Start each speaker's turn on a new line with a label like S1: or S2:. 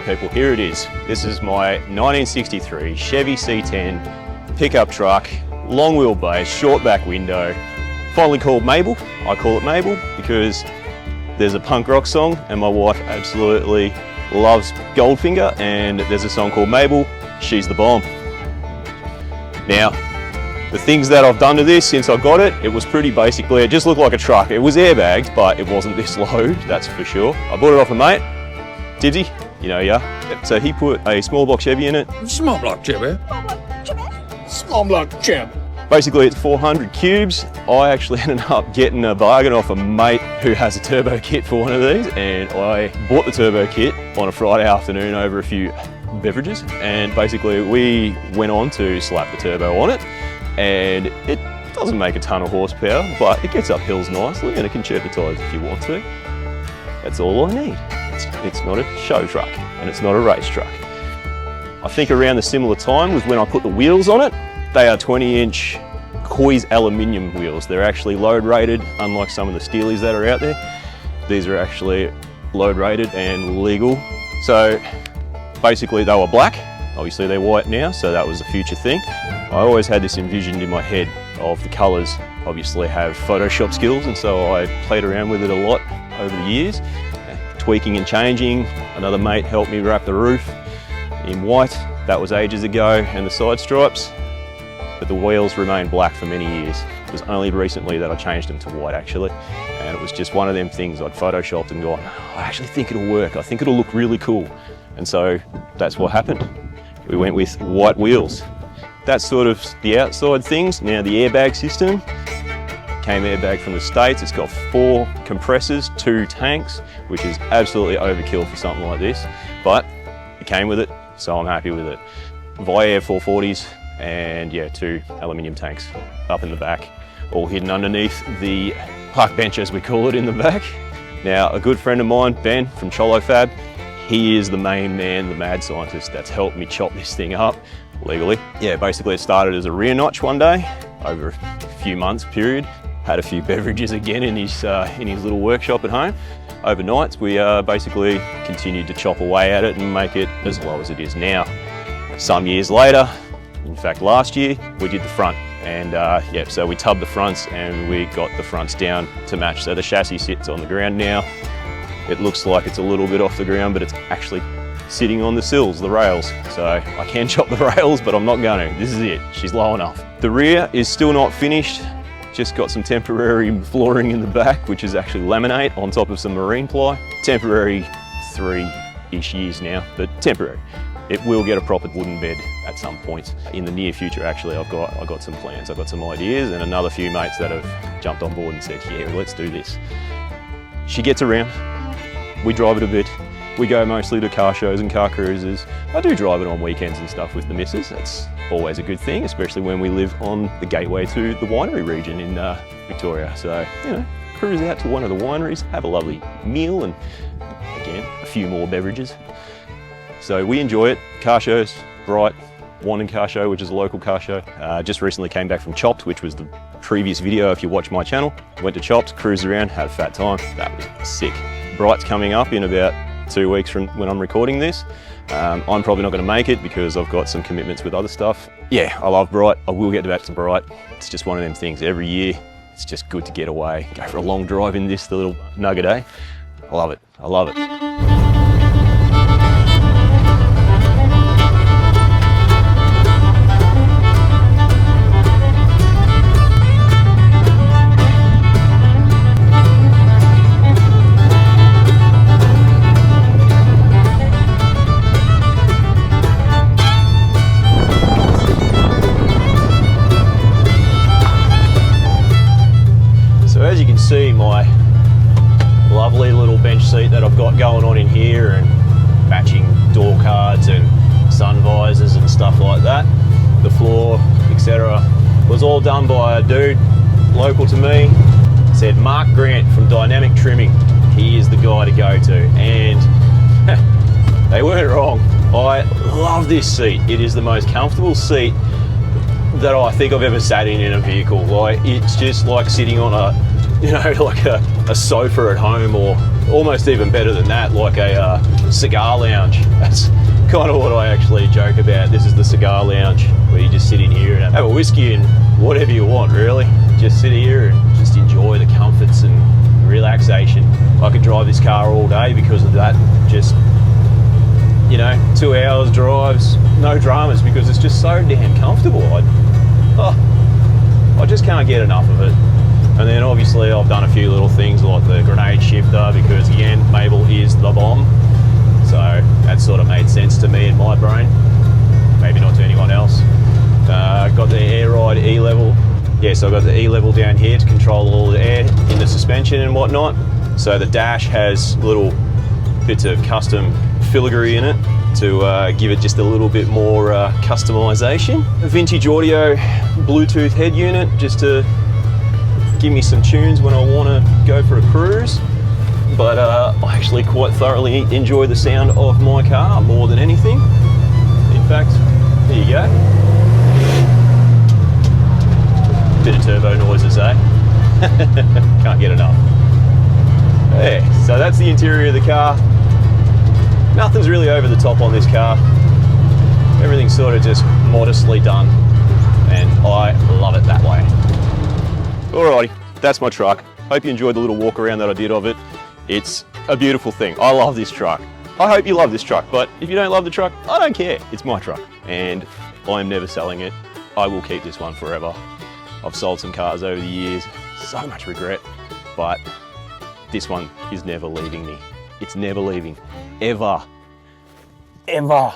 S1: Alright people, here it is. This is my 1963 Chevy C10 pickup truck, long wheelbase, short back window, finally called Mabel. I call it Mabel because there's a punk rock song and my wife absolutely loves Goldfinger, and there's a song called Mabel, She's the Bomb. Now, the things that I've done to this since I got it, it was pretty basically, it just looked like a truck. It was airbagged, but it wasn't this low, that's for sure. I bought it off a mate, Tibbsy, you know, yeah. So he put a small block Chevy in it.
S2: Small block Chevy. Small block Chevy.
S1: Basically it's 400 cubes. I actually ended up getting a bargain off a mate who has a turbo kit for one of these, and I bought the turbo kit on a Friday afternoon over a few beverages, and basically we went on to slap the turbo on it, and it doesn't make a ton of horsepower, but it gets up hills nicely and it can chirp the tyres if you want to. That's all I need. It's not a show truck and it's not a race truck. I think around the similar time was when I put the wheels on it. They are 20-inch Coys aluminium wheels. They're actually load rated, unlike some of the Steelies that are out there. These are actually load rated and legal. So basically they were black. Obviously they're white now, so that was a future thing. I always had this envisioned in my head of the colours. Obviously have Photoshop skills, and so I played around with it a lot over the years, tweaking and changing. Another mate helped me wrap the roof in white. That was ages ago, and the side stripes. But the wheels remained black for many years. It was only recently that I changed them to white actually, and it was just one of them things I'd photoshopped and gone, I actually think it'll work, I think it'll look really cool. And so that's what happened. We went with white wheels. That's sort of the outside things. Now the airbag system came airbag from the States. It's got 4 compressors, 2 tanks, which is absolutely overkill for something like this, but it came with it, so I'm happy with it. Via 440s, and yeah, 2 aluminium tanks up in the back, all hidden underneath the park bench as we call it in the back. Now a good friend of mine, Ben from Cholo Fab, he is the main man, the mad scientist that's helped me chop this thing up legally. Yeah, basically it started as a rear notch one day over a few months period. Had a few beverages again in his little workshop at home. Overnight we basically continued to chop away at it and make it as low as it is now. Some years later, in fact last year, we did the front, and yeah, so we tubbed the fronts and we got the fronts down to match. So the chassis sits on the ground now. It looks like it's a little bit off the ground, but it's actually sitting on the sills, the rails. So I can chop the rails, but I'm not going to. This is it, she's low enough. The rear is still not finished. Just got some temporary flooring in the back, which is actually laminate on top of some marine ply. Temporary 3-ish years now, but temporary. It will get a proper wooden bed at some point in the near future. Actually, I've got some plans, I've got some ideas, and another few mates that have jumped on board and said, yeah, let's do this. She gets around, we drive it a bit. We go mostly to car shows and car cruises. I do drive it on weekends and stuff with the missus. That's always a good thing, especially when we live on the gateway to the winery region in Victoria. So, you know, cruise out to one of the wineries, have a lovely meal, and again, a few more beverages. So we enjoy it. Car shows, Bright, Wandon Car Show, which is a local car show. Just recently came back from Chopped, which was the previous video if you watch my channel. Went to Chopped, cruised around, had a fat time. That was sick. Bright's coming up in about 2 weeks from when I'm recording this. I'm probably not going to make it because I've got some commitments with other stuff. Yeah, I love Bright. I will get back to Bright. It's just one of them things every year. It's just good to get away, go for a long drive in this little nugget, eh? I love it. I love it. As you can see, my lovely little bench seat that I've got going on in here, and matching door cards and sun visors and stuff like that, the floor, etc., was all done by a dude local to me. Said Mark Grant from Dynamic Trimming, he is the guy to go to, and they weren't wrong. I love this seat. It is the most comfortable seat that I think I've ever sat in a vehicle. Like, it's just like sitting on a, you know, like a sofa at home, or almost even better than that, like a cigar lounge. That's kind of what I actually joke about. This is the cigar lounge where you just sit in here and have a whiskey and whatever you want, really. Just sit here and just enjoy the comforts and relaxation. I could drive this car all day because of that. Just, you know, 2 hours drives, no dramas, because it's just so damn comfortable. I just can't get enough of it. And then obviously I've done a few little things like the grenade shifter, because again, Mabel is the bomb. So that sort of made sense to me in my brain. Maybe not to anyone else. Got the air ride E-level. Yeah, so I've got the E-level down here to control all the air in the suspension and whatnot. So the dash has little bits of custom filigree in it to give it just a little bit more customization. A vintage audio Bluetooth head unit just to give me some tunes when I want to go for a cruise. But I actually quite thoroughly enjoy the sound of my car more than anything. In fact, there you go. Bit of turbo noises, eh? Can't get enough. There, so that's the interior of the car. Nothing's really over the top on this car. Everything's sort of just modestly done, and I love it that way. Alrighty, that's my truck. Hope you enjoyed the little walk around that I did of it. It's a beautiful thing. I love this truck. I hope you love this truck, but if you don't love the truck, I don't care. It's my truck, and I'm never selling it. I will keep this one forever. I've sold some cars over the years, so much regret, but this one is never leaving me. It's never leaving, ever, ever.